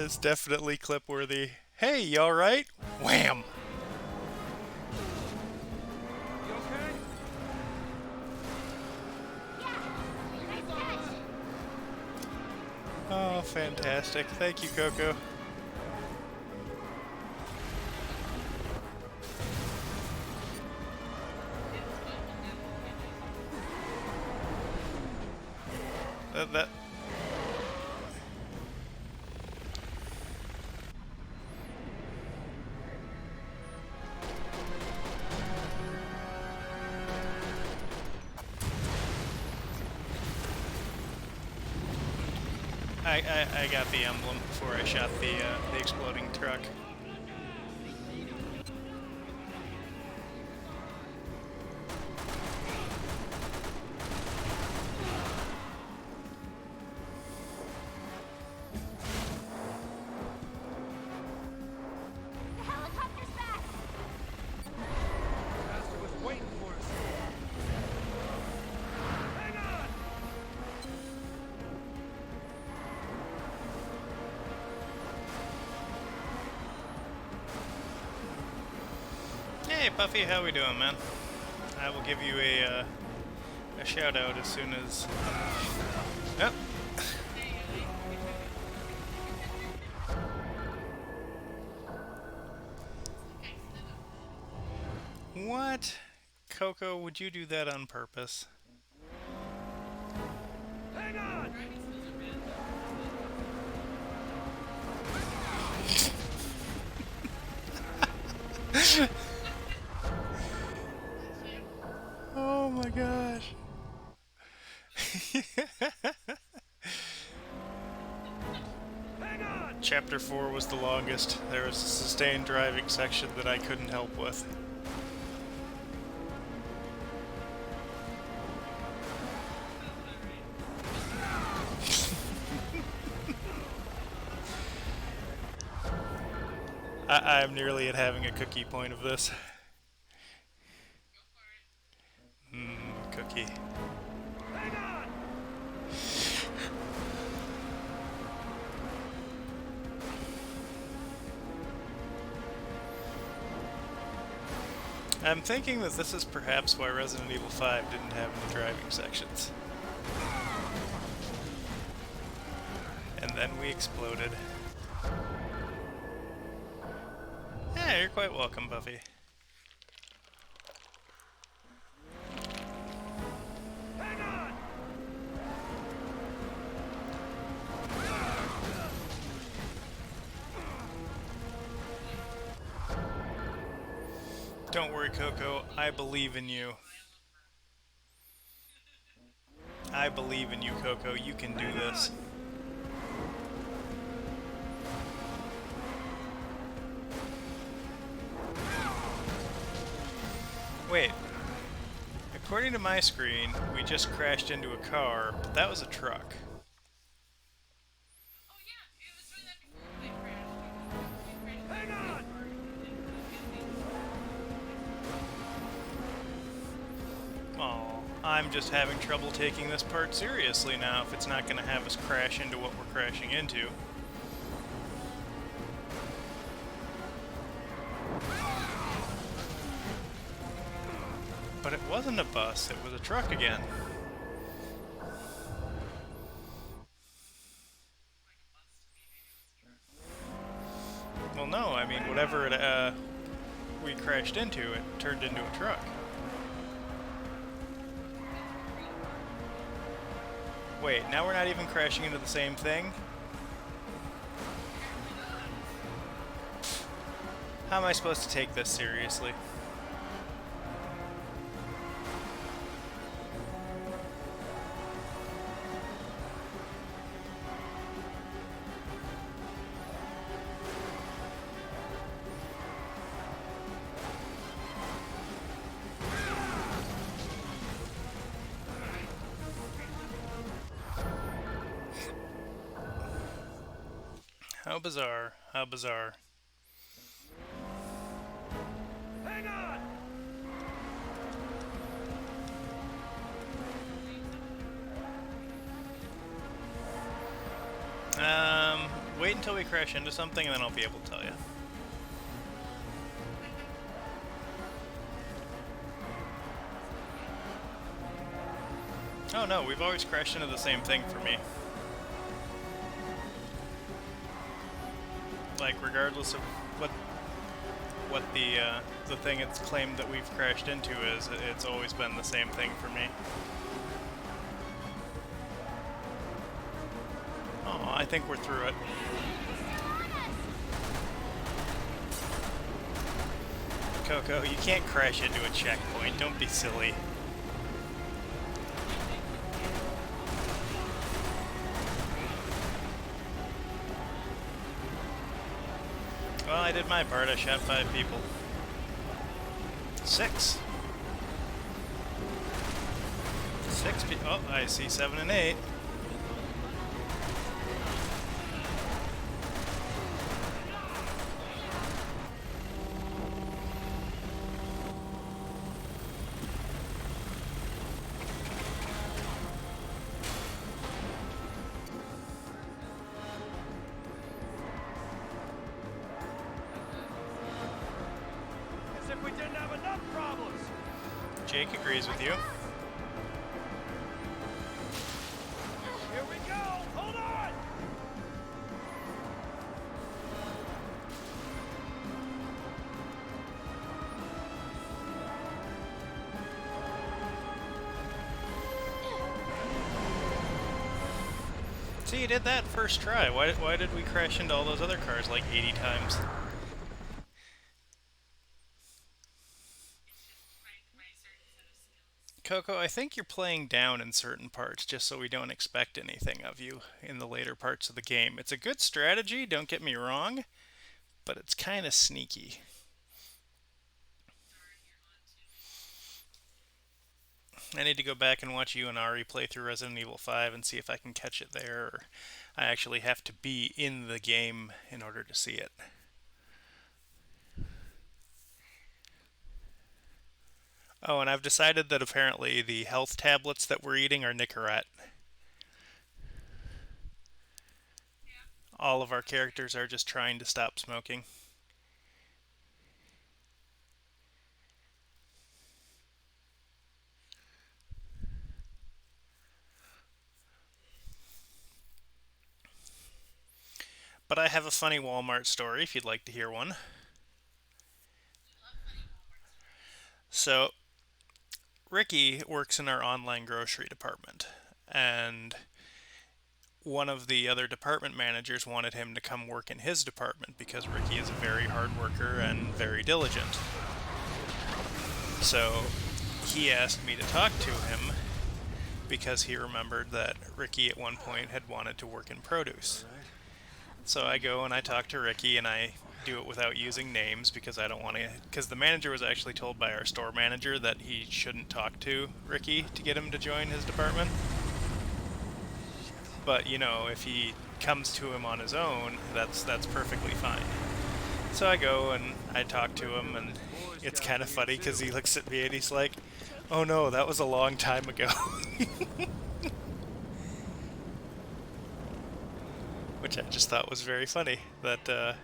is definitely clip-worthy. Hey, you alright? Wham! You okay? Oh, fantastic. Thank you, Coco. That I got the emblem before I shot the exploding truck. The helicopter's back! Master was waiting for us. Hang on! Hey, Buffy, how we doing, man? I will give you a shout out as soon as. Yep. What? Coco, would you do that on purpose? Hang on! Oh my gosh. Hang on! Chapter 4 was the longest. There was a sustained driving section that I couldn't help with. I'm nearly at having a cookie point of this. Cookie. Hang on! I'm thinking that this is perhaps why Resident Evil 5 didn't have any driving sections. And then we exploded. Yeah, you're quite welcome, Buffy. Hang on! Don't worry, Coco. I believe in you. I believe in you, Coco. You can do this. Wait. According to my screen, we just crashed into a car, but that was a truck. Oh yeah, it was doing that before they crashed. Hang on! Oh, I'm just having trouble taking this part seriously now if it's not going to have us crash into what we're crashing into. But it wasn't a bus, it was a truck again. Well, no, I mean, whatever we crashed into, it turned into a truck. Wait, now we're not even crashing into the same thing? How am I supposed to take this seriously? How bizarre. How bizarre. Hang on! wait until we crash into something and then I'll be able to tell you. Oh no, we've always crashed into the same thing for me. Like, regardless of what the thing it's claimed that we've crashed into is, it's always been the same thing for me. Oh, I think we're through it. Coco, you can't crash into a checkpoint. Don't be silly. Well, I did my part. I shot 5 people. 6. 6 people. Oh, I see 7 and 8. As if we didn't have enough problems. Jake agrees with you. Here we go. Hold on. See, you did that first try. Why did we crash into all those other cars like 80 times? Coco, I think you're playing down in certain parts just so we don't expect anything of you in the later parts of the game. It's a good strategy, don't get me wrong, but it's kind of sneaky. I need to go back and watch you and Ari play through Resident Evil 5 and see if I can catch it there, or I actually have to be in the game in order to see it. Oh, and I've decided that apparently the health tablets that we're eating are Nicorette. All of our characters are just trying to stop smoking. But I have a funny Walmart story if you'd like to hear one. So, Ricky works in our online grocery department, and one of the other department managers wanted him to come work in his department because Ricky is a very hard worker and very diligent. So he asked me to talk to him because he remembered that Ricky at one point had wanted to work in produce. So I go and I talk to Ricky, and I do it without using names because I don't want to, because the manager was actually told by our store manager that he shouldn't talk to Ricky to get him to join his department. But, you know, if he comes to him on his own, that's perfectly fine. So I go and I talk to him, and it's kind of funny because he looks at me and he's like, "Oh no, that was a long time ago." Which I just thought was very funny, that